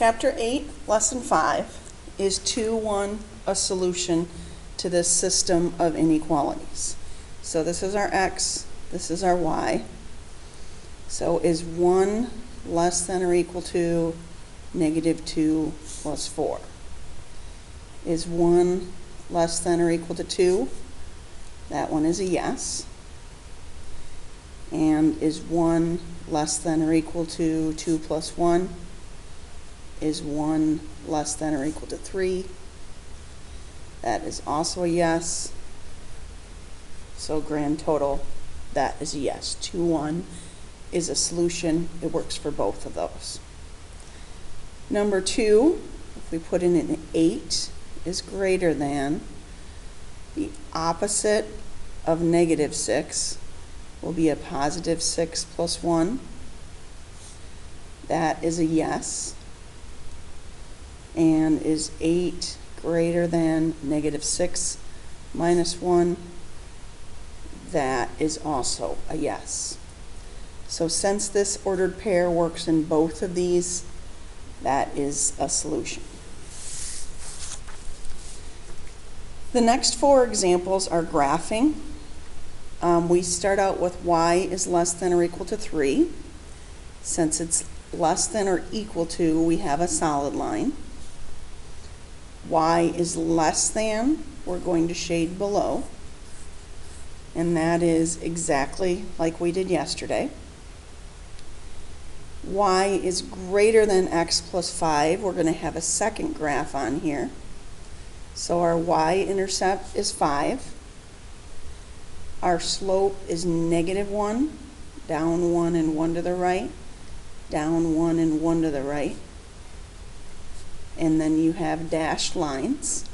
Chapter 8, Lesson 5 is 2-1, a solution to this system of inequalities. So this is our x, this is our y. So is 1 less than or equal to negative 2 plus 4? Is 1 less than or equal to 2? That one is a yes. And is 1 less than or equal to 2 plus 1? Is 1 less than or equal to 3? That is also a yes. So grand total, that is a yes. 2-1 is a solution. It works for both of those. Number 2, if we put in an 8, is greater than the opposite of negative 6 will be a positive 6 plus 1. That is a yes. And is 8 greater than negative 6 minus 1? That is also a yes. So since this ordered pair works in both of these, that is a solution. The next 4 examples are graphing. We start out with y is less than or equal to 3. Since it's less than or equal to, we have a solid line. Y is less than, we're going to shade below. And that is exactly like we did yesterday. Y is greater than x plus 5. We're going to have a second graph on here. So our y-intercept is 5. Our slope is negative 1, down 1 and 1 to the right, down 1 and 1 to the right. And then you have dashed lines.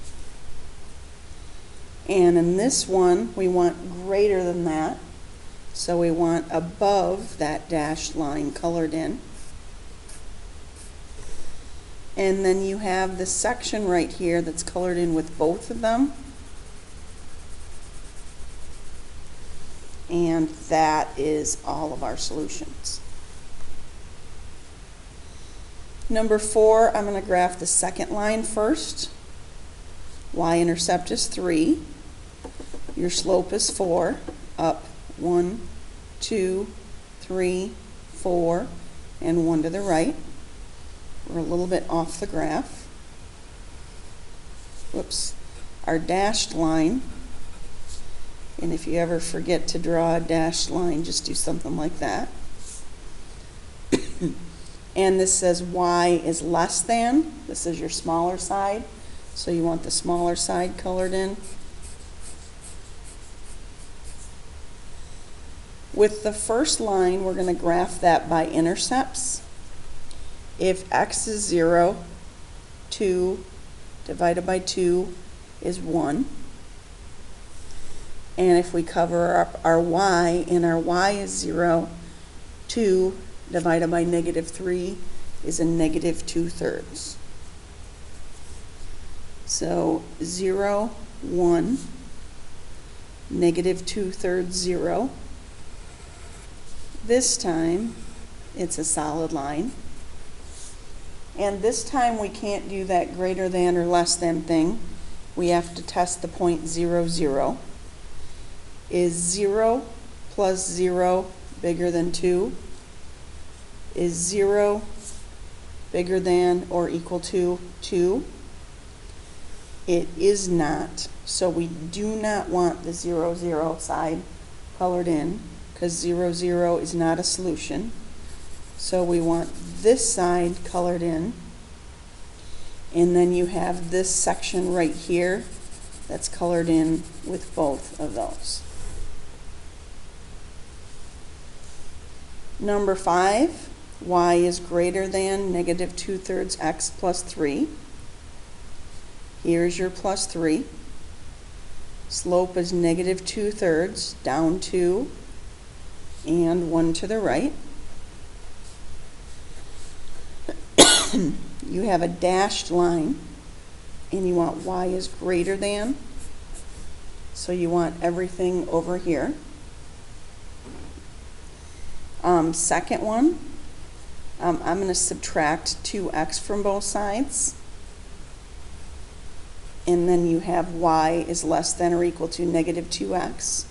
And in this one, we want greater than that. So we want above that dashed line colored in. And then you have the section right here that's colored in with both of them. And that is all of our solutions. Number 4, I'm going to graph the second line first. Y-intercept is 3. Your slope is 4. Up 1, 2, 3, 4, and 1 to the right. We're a little bit off the graph. Whoops. Our dashed line, and if you ever forget to draw a dashed line, just do something like that. And this says y is less than. This is your smaller side. So you want the smaller side colored in. With the first line, we're going to graph that by intercepts. If x is 0, 2 divided by 2 is 1. And if we cover up our y, and our y is 0, 2 divided by negative 3 is a negative 2/3. So 0, 1, negative 2/3, 0. This time, it's a solid line. And this time we can't do that greater than or less than thing. We have to test the point 0, 0. Is 0 plus 0 bigger than 2? Is 0 bigger than or equal to 2? It is not. So we do not want the 0, 0 side colored in because 0, 0 is not a solution. So we want this side colored in. And then you have this section right here that's colored in with both of those. Number 5, y is greater than negative 2/3 x plus 3. Here's your plus 3. Slope is negative 2/3, down 2, and 1 to the right. You have a dashed line, and you want y is greater than. So you want everything over here. Second one, I'm going to subtract 2x from both sides. And then you have y is less than or equal to negative 2x.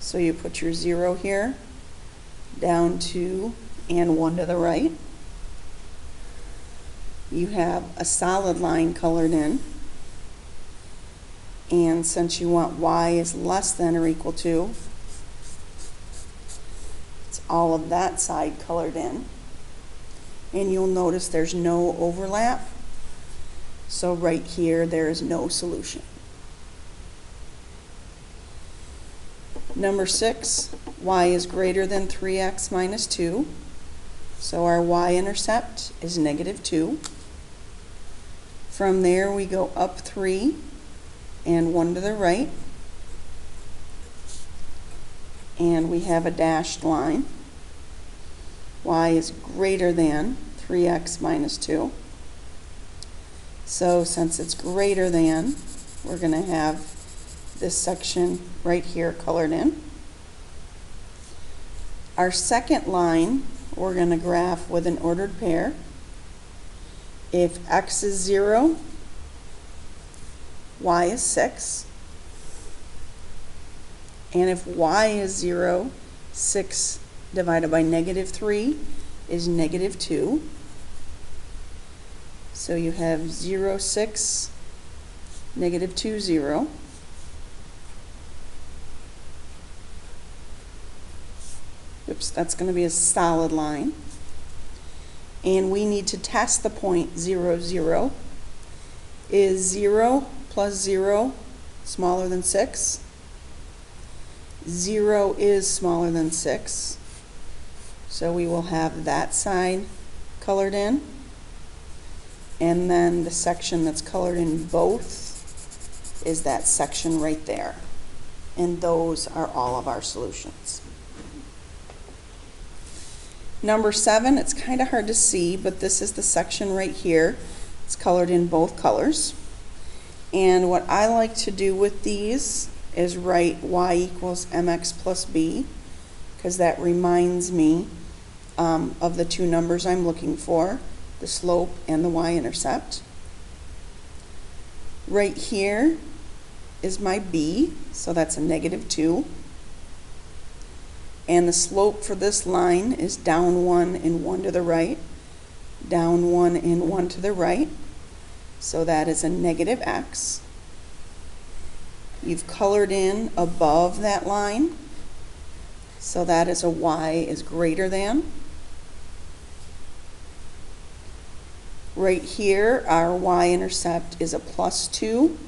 So you put your 0 here, down 2, and 1 to the right. You have a solid line colored in. And since you want y is less than or equal to, it's all of that side colored in. And you'll notice there's no overlap. So right here, there is no solution. Number 6, y is greater than 3x minus 2. So our y-intercept is negative 2. From there, we go up 3 and 1 to the right. And we have a dashed line. Y is greater than 3x minus 2. So since it's greater than, we're going to have this section right here colored in. Our second line, we're going to graph with an ordered pair. If x is 0, y is 6. And if y is 0, 6 divided by negative 3 is negative 2. So you have 0, 6, negative 2, 0. Oops, that's going to be a solid line. And we need to test the point 0, 0. Is 0 plus 0 smaller than 6? 0 is smaller than 6. So we will have that side colored in. And then the section that's colored in both is that section right there. And those are all of our solutions. Number 7, it's kind of hard to see, but this is the section right here. It's colored in both colors. And what I like to do with these is write y equals mx plus b, because that reminds me of the two numbers I'm looking for, the slope and the y-intercept. Right here is my b, so that's a negative 2. And the slope for this line is down 1 and 1 to the right, down 1 and 1 to the right. So that is a negative x. You've colored in above that line, so that is a y is greater than. Right here, our y-intercept is a plus 2.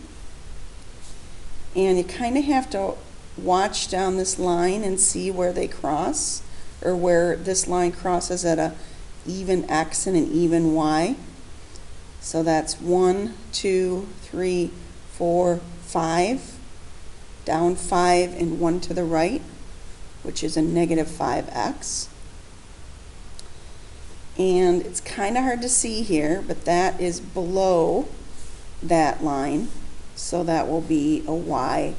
And you kind of have to watch down this line and see where they cross, or where this line crosses at a even x and an even y. So that's 1, 2, 3, 4, 5. Down 5 and 1 to the right, which is a negative 5x. And it's kind of hard to see here, but that is below that line, so that will be a y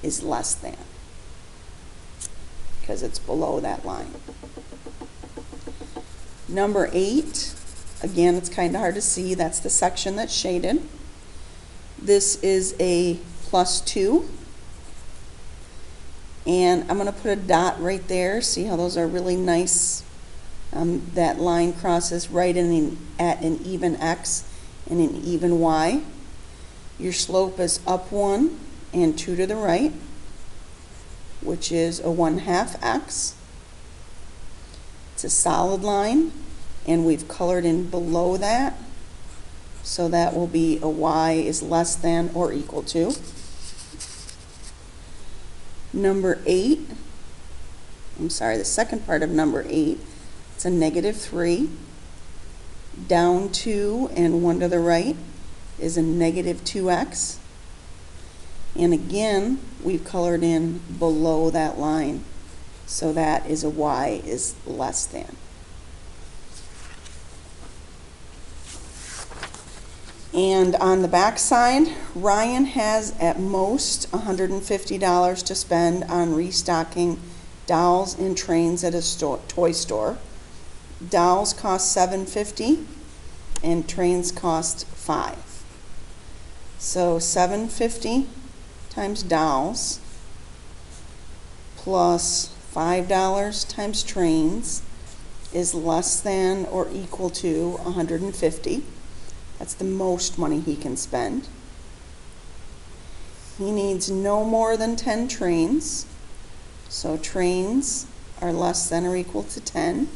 is less than, because it's below that line. Number 8, again, it's kind of hard to see. That's the section that's shaded. This is a plus 2. And I'm going to put a dot right there. See how those are really nice? That line crosses right at an even x and an even y. Your slope is up 1 and 2 to the right, which is a 1/2 x. It's a solid line, and we've colored in below that, so that will be a y is less than or equal to. Number 8, the second part of number 8, it's a negative 3. Down 2 and 1 to the right is a negative 2x. And again, we've colored in below that line, so that is a y is less than. And on the back side, Ryan has at most $150 to spend on restocking dolls and trains at a toy store. dowels cost $7.50 and trains cost $5. So $7.50 times dowels plus $5 times trains is less than or equal to $150. That's the most money he can spend. He needs no more than 10 trains. So trains are less than or equal to 10.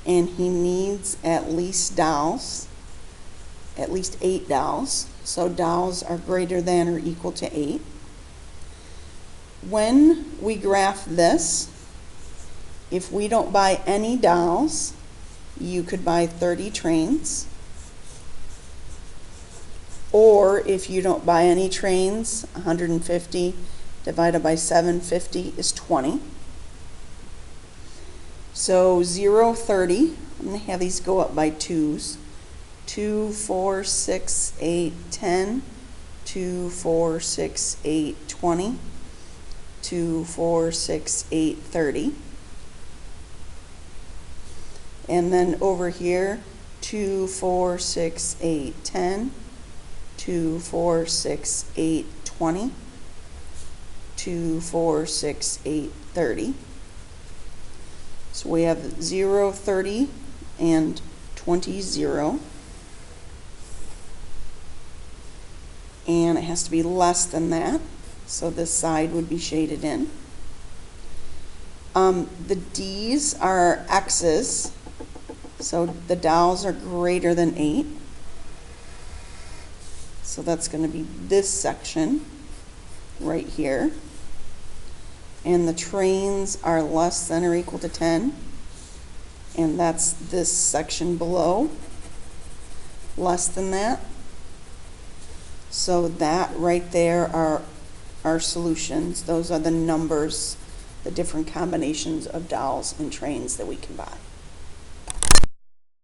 And he needs at least dowels, at least 8 dowels. So dowels are greater than or equal to 8. When we graph this, if we don't buy any dowels, you could buy 30 trains. Or if you don't buy any trains, 150 divided by 750 is 20. So 0, 30, I'm going to have these go up by 2s. 2, 4, 6, 8, 10. 2, 4, 6, 8, 20. 2, 4, 6, 8, 30. And then over here, 2, 4, 6, 8, 10. 2, 4, 6, 8, 20. 2, 4, 6, 8, 30. So we have 0, 30, and 20, 0. And it has to be less than that. So this side would be shaded in. The D's are X's. So the dowels are greater than 8. So that's going to be this section right here. And the trains are less than or equal to 10. And that's this section below, less than that. So that right there are our solutions. Those are the numbers, the different combinations of dowels and trains that we can buy.